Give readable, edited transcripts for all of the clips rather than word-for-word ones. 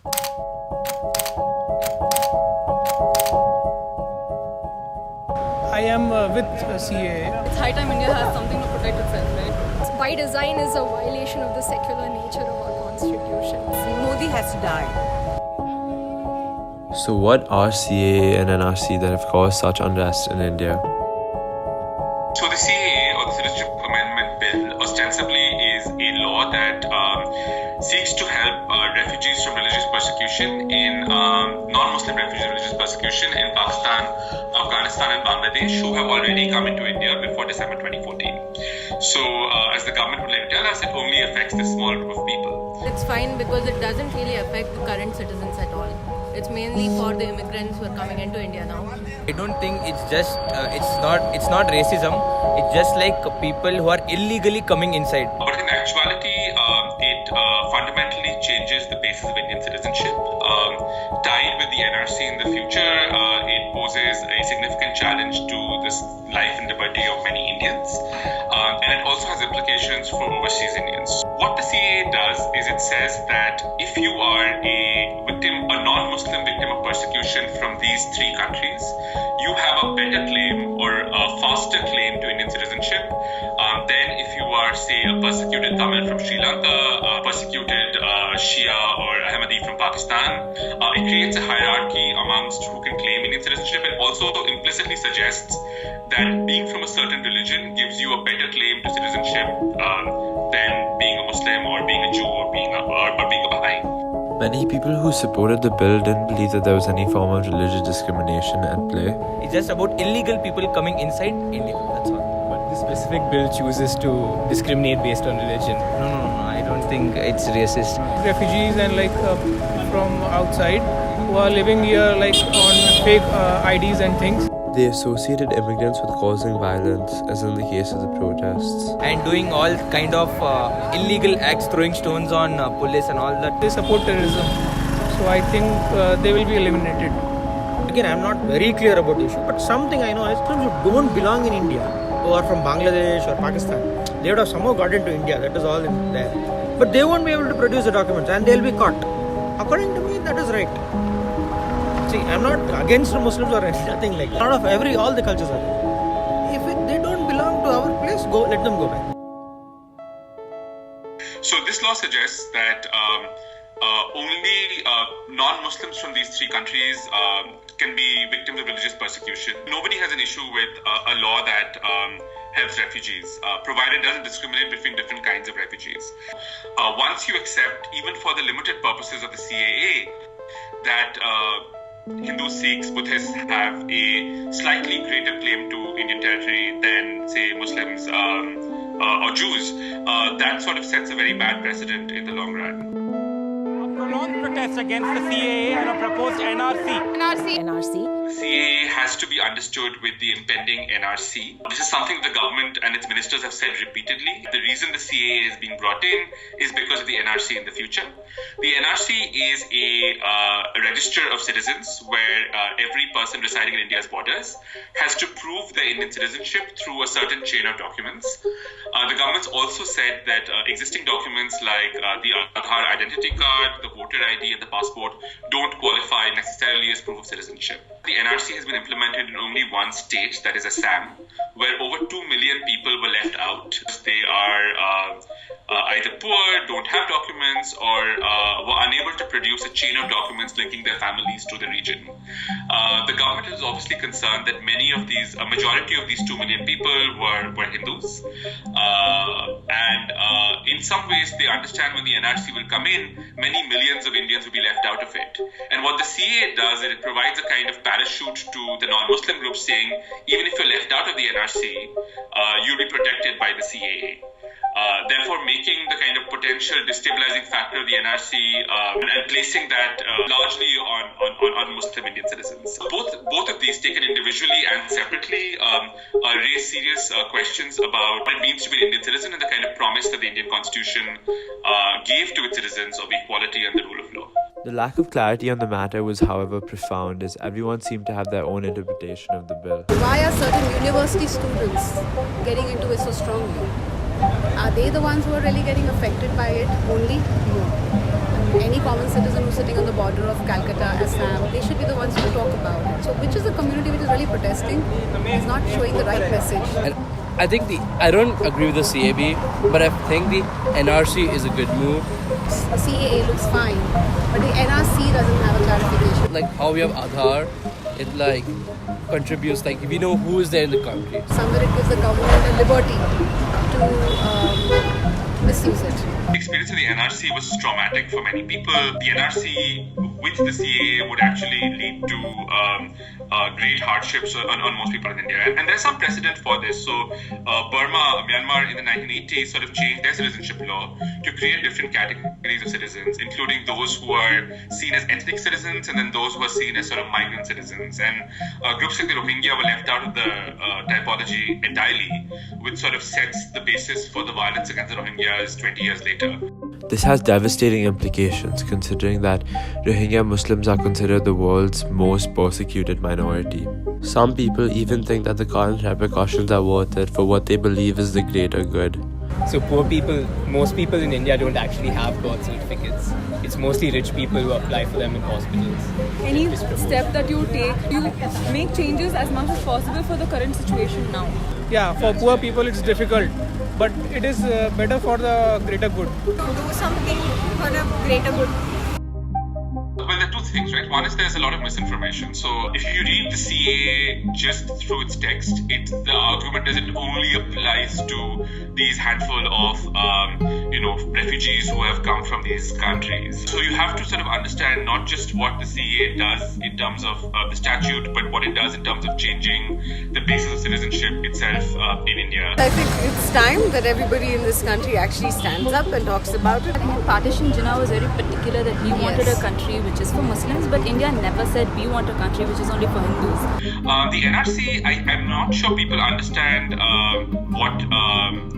I am with CAA. It's high time India has something to protect itself, right? By design is a violation of the secular nature of our constitution. Modi has to die. So what are CAA and NRC that have caused such unrest in India? So the CAA, or the Citizenship Amendment Bill, ostensibly is a law that seeks to help refugees from religious persecution non-Muslim refugees from religious persecution in Pakistan, Afghanistan and Bangladesh who have already come into India before December 2014. So as the government would like to tell us, it only affects this small group of people. It's fine because it doesn't really affect the current citizens at all. It's mainly for the immigrants who are coming into India now. I don't think it's just it's not racism. It's just like people who are illegally coming inside. But in actuality, it fundamentally changes the basis of Indian citizenship. Tied with the NRC in the future, it poses a significant challenge to this life and liberty of many Indians. And it also has implications for overseas Indians. What the CAA does is it says that if you are a non-Muslim victim of persecution from these three countries, you have a better claim or a faster claim to Indian citizenship than if you are, say, a persecuted Tamil from Sri Lanka, a persecuted Shia or Ahmadi from Pakistan. It creates a hierarchy amongst who can claim Indian citizenship, and also implicitly suggests that being from a certain religion gives you a better claim to citizenship than being a Muslim or being a Jew or being a Baha'i. Many people who supported the bill didn't believe that there was any form of religious discrimination at play. It's just about illegal people coming inside India. That's all. But this specific bill chooses to discriminate based on religion. No. I don't think it's racist. Refugees and from outside who are living here on fake IDs and things. They associated immigrants with causing violence, as in the case of the protests. And doing all kind of illegal acts, throwing stones on police and all that. They support terrorism. So I think they will be eliminated. Again, I'm not very clear about the issue, but something I know is people who don't belong in India, who are from Bangladesh or Pakistan, they would have somehow got into India. That is all in there. But they won't be able to produce the documents and they'll be caught. According to me, that is right. See, I'm not against the Muslims or nothing like that. All the cultures are there. If they don't belong to our place, let them go back. So this law suggests that only non-Muslims from these three countries can be victims of religious persecution. Nobody has an issue with a law that helps refugees, provided it doesn't discriminate between different kinds of refugees. Once you accept, even for the limited purposes of the CAA, that Hindus, Sikhs, Buddhists have a slightly greater claim to Indian territory than, say, Muslims or Jews, that sort of sets a very bad precedent in the long run. Prolonged protest against the CAA and a proposed NRC. NRC. CAA has to be understood with the impending NRC. This is something the government and its ministers have said repeatedly. The reason the CAA is being brought in is because of the NRC in the future. The NRC is a register of citizens where every person residing in India's borders has to prove their Indian citizenship through a certain chain of documents. The government's also said that existing documents like the Aadhaar identity card, the voter ID and the passport don't qualify necessarily as proof of citizenship. The NRC has been implemented in only one state, that is Assam, where over 2 million people were left out. They are either poor, don't have documents, or were unable to produce a chain of documents linking their families to the region. The government is obviously concerned that a majority of these 2 million people were Hindus. And in some ways, they understand when the NRC will come in, many millions of Indians will be left out of it. And what the CAA does is it provides a kind of parachute to the non-Muslim groups saying, even if you're left out of the NRC, you'll be protected by the CAA. Therefore making the kind of potential destabilizing factor of the NRC and placing that largely on Muslim Indian citizens. Both of these, taken individually and separately, raise serious questions about what it means to be an Indian citizen and the kind of promise that the Indian Constitution gave to its citizens of equality and the rule of law. The lack of clarity on the matter was, however, profound, as everyone seemed to have their own interpretation of the bill. Why are certain university students getting into it so strongly? Are they the ones who are really getting affected by it only? No. Any common citizen who's sitting on the border of Calcutta, Assam, they should be the ones to talk about it. So which is the community which is really protesting is not showing the right message. And I think I don't agree with the CAB, but I think the NRC is a good move. The CAA looks fine, but the NRC doesn't have a clarification. Like how we have Aadhaar, it like contributes, like we know who is there in the country. Somewhere it gives the government a liberty to misuse it. The experience of the NRC was traumatic for many people. The NRC with the CAA would actually lead to great hardships on most people in India. And there's some precedent for this. So Myanmar in the 1980s sort of changed their citizenship law to create different categories of citizens, including those who are seen as ethnic citizens and then those who are seen as sort of migrant citizens. And groups like the Rohingya were left out of the typology entirely, which sort of sets the basis for the violence against the Rohingyas 20 years later. This has devastating implications considering that Rohingya Muslims are considered the world's most persecuted minority. Some people even think that the current repercussions are worth it for what they believe is the greater good. So poor people, most people in India don't actually have birth certificates. It's mostly rich people who apply for them in hospitals. Any step that you take, you make changes as much as possible for the current situation now. Yeah, for poor people it's difficult, but it is better for the greater good. To do something for the greater good. Well, there are two things, right? One is there's a lot of misinformation. So if you read the CAA just through its text, the argument is it only applies to these handful of, refugees who have come from these countries. So you have to sort of understand not just what the CAA does in terms of the statute, but what it does in terms of changing the basis of citizenship itself in India. I think it's time that everybody in this country actually stands up and talks about it. I think in partition, Jinnah was very particular that he wanted a country which is for Muslims, but India never said we want a country which is only for Hindus. The NRC, I'm not sure people understand what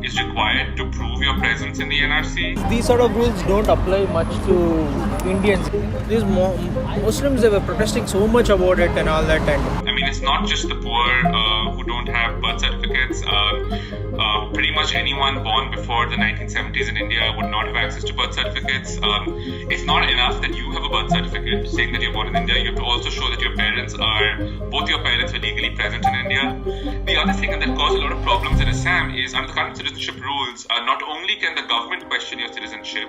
is required to prove your presence in the NRC. These sort of rules don't apply much to Indians. These Muslims, they were protesting so much about it and all that. And I mean, it's not just the poor who don't have birth certificates. Pretty much anyone born before the 1970s in India would not have access to birth certificates. It's not enough that you have a birth certificate saying that you're born in India. You have to also show that both your parents are legally present in India. The other thing that caused a lot of problems in Assam is under the current citizenship rules, not only can the government question your citizenship,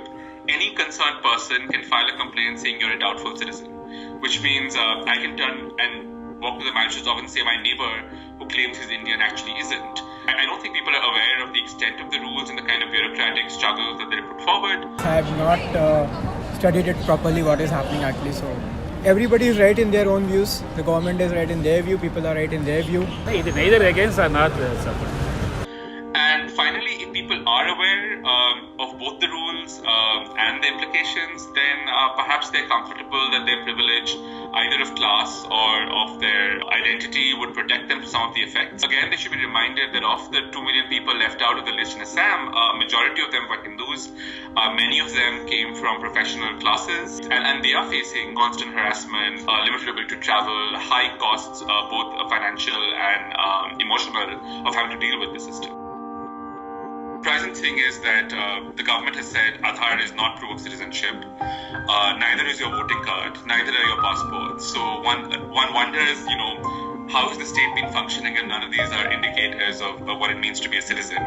any concerned person can file a complaint saying you're a doubtful citizen, which means I can turn and walk to the magistrate's office and say my neighbor who claims he's Indian actually isn't. I don't think people are aware of the extent of the rules and the kind of bureaucratic struggles that they put forward. I have not studied it properly what is happening actually, so everybody is right in their own views. The government is right in their view, people are right in their view. Neither against or not support. And finally, if people are aware of both the rules and the implications, then perhaps they're comfortable that their privilege, either of class or of their identity, would protect them from some of the effects. Again, they should be reminded that of the 2 million people left out of the list in Assam, majority of them were Hindus. Many of them came from professional classes, and they are facing constant harassment, limited ability to travel, high costs, both financial and emotional, of having to deal with the system. The surprising thing is that the government has said Aadhaar is not proof of citizenship. Neither is your voting card. Neither are your passports. So one wonders, how has the state been functioning, and none of these are indicators of what it means to be a citizen.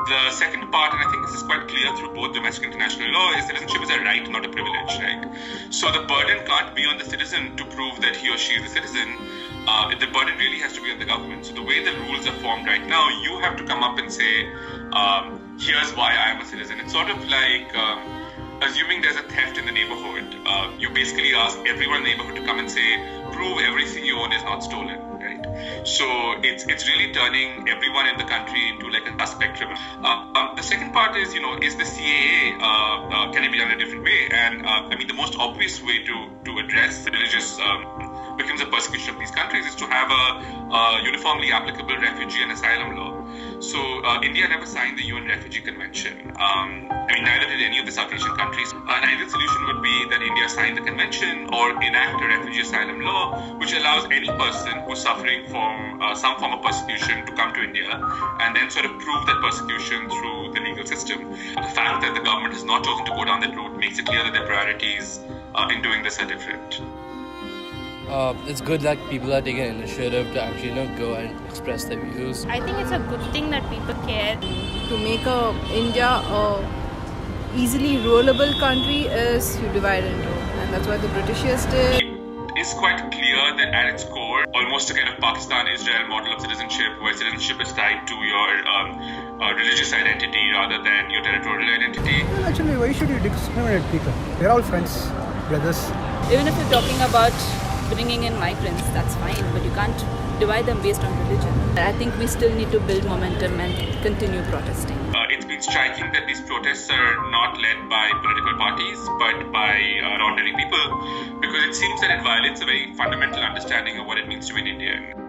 The second part, and I think this is quite clear through both domestic and international law, is citizenship is a right, not a privilege, right? So the burden can't be on the citizen to prove that he or she is a citizen. The burden really has to be on the government. So the way the rules are formed right now, you have to come up and say, here's why I am a citizen. It's sort of like assuming there's a theft in the neighborhood. You basically ask everyone in the neighborhood to come and say, prove everything you own is not stolen, right? So it's really turning everyone in the country into like a suspect criminal. The second part is, is the CAA, can it be done a different way? And the most obvious way to address the religious victims of persecution of these countries is to have a uniformly applicable refugee and asylum law. So India never signed the UN Refugee Convention. Neither did any of the South Asian countries. An ideal solution would be that India sign the convention or enact a refugee asylum law which allows any person who's suffering from some form of persecution to come to India and then sort of prove that persecution through the legal system. The fact that the government has not chosen to go down that route makes it clear that their priorities in doing this are different. It's good that people are taking initiative to actually go and express their views. I think it's a good thing that people care. To make India a easily rulable country is you divide into, and that's what the Britishers did. It's quite clear that at its core, almost a kind of Pakistan-Israel model of citizenship, where citizenship is tied to your religious identity rather than your territorial identity. Well, actually, why should you discriminate people? We're all friends, brothers. Even if you're talking about bringing in migrants, that's fine, but you can't divide them based on religion. I think we still need to build momentum and continue protesting. It's been striking that these protests are not led by political parties but by ordinary people, because it seems that it violates a very fundamental understanding of what it means to be an Indian.